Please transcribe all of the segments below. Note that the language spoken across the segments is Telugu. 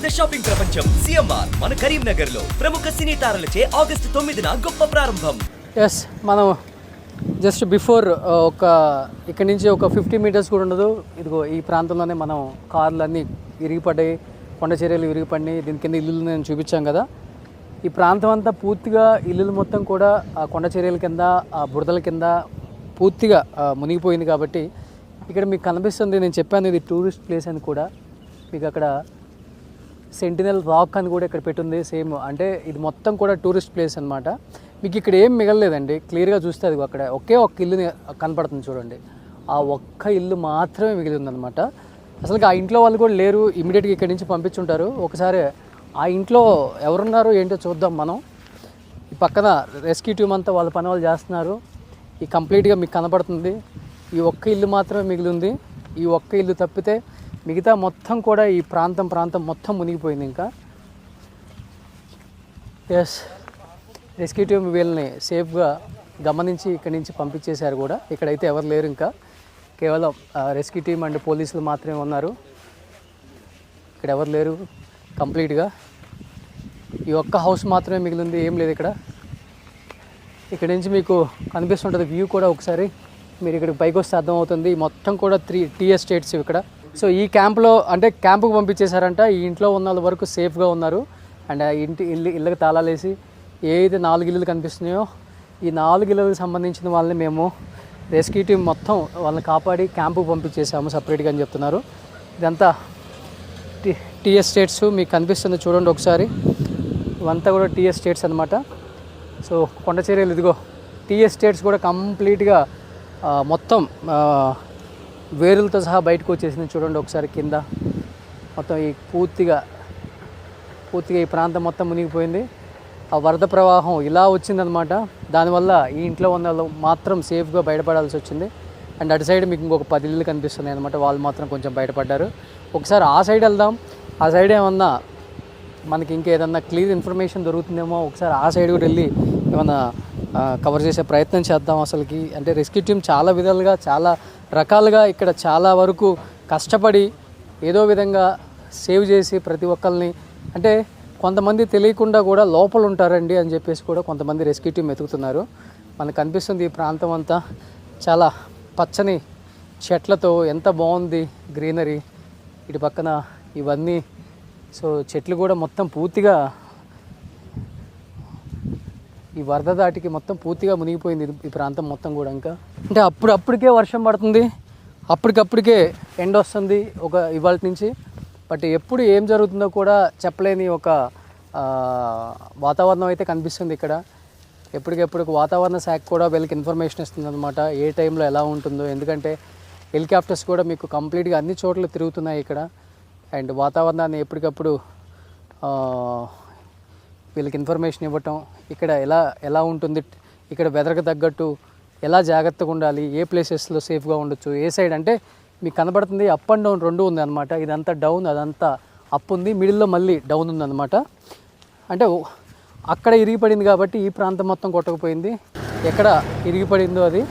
పెద్ద షాపింగ్ ప్రపంచం సిఎంఆర్ మన కరీంనగర్ లో ప్రముఖ సినీ తారలచే ఆగస్టు 9న గొప్ప ప్రారంభం. ఎస్, మనం జస్ట్ బిఫోర్ ఇక్కడి నుంచి ఒక 50 మీటర్స్ కూడా ఉండదు. ఇదిగో ఈ ప్రాంతంలోనే మనం కార్లు అన్నీ విరిగిపడ్డాయి, కొండ చర్యలు విరిగిపడినాయి. దీని కింద ఇల్లులు నేను చూపించాం కదా. ఈ ప్రాంతం అంతా పూర్తిగా ఇల్లులు మొత్తం కూడా ఆ కొండ చర్యల కింద, ఆ బురదల కింద పూర్తిగా మునిగిపోయింది. కాబట్టి ఇక్కడ మీకు కనిపిస్తుంది, నేను చెప్పాను ఇది టూరిస్ట్ ప్లేస్ అని కూడా. మీకు అక్కడ సెంటినల్ రాక్ అని కూడా ఇక్కడ పెట్టుంది సేమ్. అంటే ఇది మొత్తం కూడా టూరిస్ట్ ప్లేస్ అనమాట. మీకు ఇక్కడ ఏం మిగలలేదండి, క్లియర్గా చూస్తే అది అక్కడ ఒకే ఒక్క ఇల్లు కనపడుతుంది చూడండి. ఆ ఒక్క ఇల్లు మాత్రమే మిగిలి ఉందన్నమాట. అసలు ఆ ఇంట్లో వాళ్ళు కూడా లేరు, ఇమీడియట్గా ఇక్కడి నుంచి పంపించుంటారు. ఒకసారి ఆ ఇంట్లో ఎవరున్నారో ఏంటో చూద్దాం మనం. ఈ పక్కన రెస్క్యూ టీమ్ అంతా వాళ్ళ పని వాళ్ళు చేస్తున్నారు. ఈ కంప్లీట్గా మీకు కనపడుతుంది. ఈ ఒక్క ఇల్లు మాత్రమే మిగిలి ఉంది. ఈ ఒక్క ఇల్లు తప్పితే మిగతా మొత్తం కూడా ఈ ప్రాంతం మొత్తం మునిగిపోయింది. ఇంకా ఎస్, రెస్క్యూ టీమ్ వీళ్ళని సేఫ్గా గమనించి ఇక్కడి నుంచి పంపించేశారు కూడా. ఇక్కడైతే ఎవరు లేరు, ఇంకా కేవలం రెస్క్యూ టీమ్ అండ్ పోలీసులు మాత్రమే ఉన్నారు. ఇక్కడ ఎవరు లేరు కంప్లీట్గా. ఈ ఒక్క హౌస్ మాత్రమే మిగిలింది, ఏం లేదు ఇక్కడ. ఇక్కడ నుంచి మీకు కనిపిస్తుంటుంది వ్యూ కూడా. ఒకసారి మీరు ఇక్కడికి పైకి వస్తే అర్థమవుతుంది. మొత్తం కూడా 3 టీ ఎస్టేట్స్ ఇక్కడ. సో ఈ క్యాంప్లో అంటే క్యాంపుకు పంపించేశారంట. ఈ ఇంట్లో ఉన్న వాళ్ళ వరకు సేఫ్గా ఉన్నారు. అండ్ ఆ ఇళ్ళకి తాళాలేసి ఏదైతే 4 ఇల్లులు కనిపిస్తున్నాయో ఈ 4 ఇళ్ళకి సంబంధించిన వాళ్ళని మేము రెస్క్యూ టీమ్ మొత్తం వాళ్ళని కాపాడి క్యాంపుకు పంపించేసాము సపరేట్గా అని చెప్తున్నారు. ఇదంతా టీ ఎస్టేట్స్ మీకు కనిపిస్తుంది చూడండి ఒకసారి. ఇవంతా కూడా టీ ఎస్టేట్స్ అనమాట. సో కొండ చర్యలు ఇదిగో టీ ఎస్టేట్స్ కూడా కంప్లీట్గా మొత్తం వేరులతో సహా బయటకు వచ్చేసింది చూడండి ఒకసారి. కింద మొత్తం ఈ పూర్తిగా ఈ ప్రాంతం మొత్తం మునిగిపోయింది. ఆ వరద ప్రవాహం ఇలా వచ్చిందనమాట. దానివల్ల ఈ ఇంట్లో ఉన్న వాళ్ళు మాత్రం సేఫ్గా బయటపడాల్సి వచ్చింది. అండ్ అటు సైడ్ మీకు ఇంకొక 10 ఇళ్ళు కనిపిస్తున్నాయి అనమాట. వాళ్ళు మాత్రం కొంచెం బయటపడ్డారు. ఒకసారి ఆ సైడ్ వెళ్దాం. ఆ సైడ్ ఏమన్నా మనకి ఇంకేదన్నా క్లియర్ ఇన్ఫర్మేషన్ దొరుకుతుందేమో. ఒకసారి ఆ సైడ్ కూడా వెళ్ళి ఏమన్నా కవర్ చేసే ప్రయత్నం చేద్దాం. అసలుకి అంటే రెస్క్యూ టీమ్ చాలా విధాలుగా చాలా రకాలుగా ఇక్కడ చాలా వరకు కష్టపడి ఏదో విధంగా సేవ్ చేసి ప్రతి ఒక్కరిని, అంటే కొంతమంది తెలియకుండా కూడా లోపల ఉంటారండి అని చెప్పేసి కూడా కొంతమంది రెస్క్యూ టీమ్ వెతుకుతున్నారు. మనకు కనిపిస్తుంది ఈ ప్రాంతం అంతా చాలా పచ్చని చెట్లతో ఎంత బాగుంది గ్రీనరీ. ఇటు పక్కన ఇవన్నీ సో చెట్లు కూడా మొత్తం పూర్తిగా ఈ వరద దాటికి మొత్తం పూర్తిగా మునిగిపోయింది ఈ ప్రాంతం మొత్తం కూడా. ఇంకా అంటే అప్పటికే వర్షం పడుతుంది, అప్పటికప్పటికే ఎండ వస్తుంది ఇవాళ నుంచి. బట్ ఎప్పుడు ఏం జరుగుతుందో కూడా చెప్పలేని ఒక వాతావరణం అయితే కనిపిస్తుంది ఇక్కడ. ఎప్పటికెప్పుడు వాతావరణ శాఖ కూడా వీళ్ళకి ఇన్ఫర్మేషన్ ఇస్తుంది అనమాట, ఏ టైంలో ఎలా ఉంటుందో. ఎందుకంటే హెలికాప్టర్స్ కూడా మీకు కంప్లీట్గా అన్ని చోట్ల తిరుగుతున్నాయి ఇక్కడ. అండ్ వాతావరణాన్ని ఎప్పటికప్పుడు వీళ్ళకి ఇన్ఫర్మేషన్ ఇవ్వటం, ఇక్కడ ఎలా ఉంటుంది, ఇక్కడ వెదర్కి తగ్గట్టు ఎలా జాగ్రత్తగా ఉండాలి, ఏ ప్లేసెస్లో సేఫ్గా ఉండొచ్చు, ఏ సైడ్. అంటే మీకు కనబడుతుంది అప్ అండ్ డౌన్ 2 ఉంది అనమాట. ఇదంతా డౌన్, అదంతా అప్ ఉంది, మిడిల్లో మళ్ళీ డౌన్ ఉందన్నమాట. అంటే అక్కడ ఇరిగిపడింది కాబట్టి ఈ ప్రాంతం మొత్తం కొట్టకపోయింది. ఎక్కడ ఇరిగిపడిందో అది.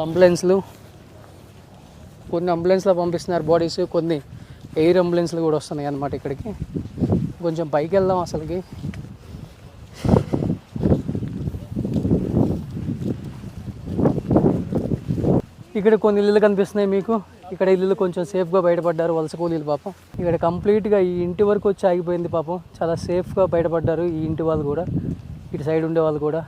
అంబులెన్స్లు, కొన్ని అంబులెన్స్లో పంపిస్తున్నారు బాడీస్, కొన్ని ఎయిర్ అంబులెన్స్లు కూడా వస్తున్నాయి అన్నమాట ఇక్కడికి. కొంచెం పైకి వెళ్దాం అసలుకి. ఇక్కడ కొన్ని ఇల్లులు కనిపిస్తున్నాయి మీకు. ఇక్కడ ఇల్లులు కొంచెం సేఫ్గా బయటపడ్డారు వలస కూలీలు పాపం. ఇక్కడ కంప్లీట్గా ఈ ఇంటి వరకు వచ్చి ఆగిపోయింది పాపం. చాలా సేఫ్గా బయటపడ్డారు ఈ ఇంటి వాళ్ళు కూడా, ఇటు సైడ్ ఉండే వాళ్ళు కూడా.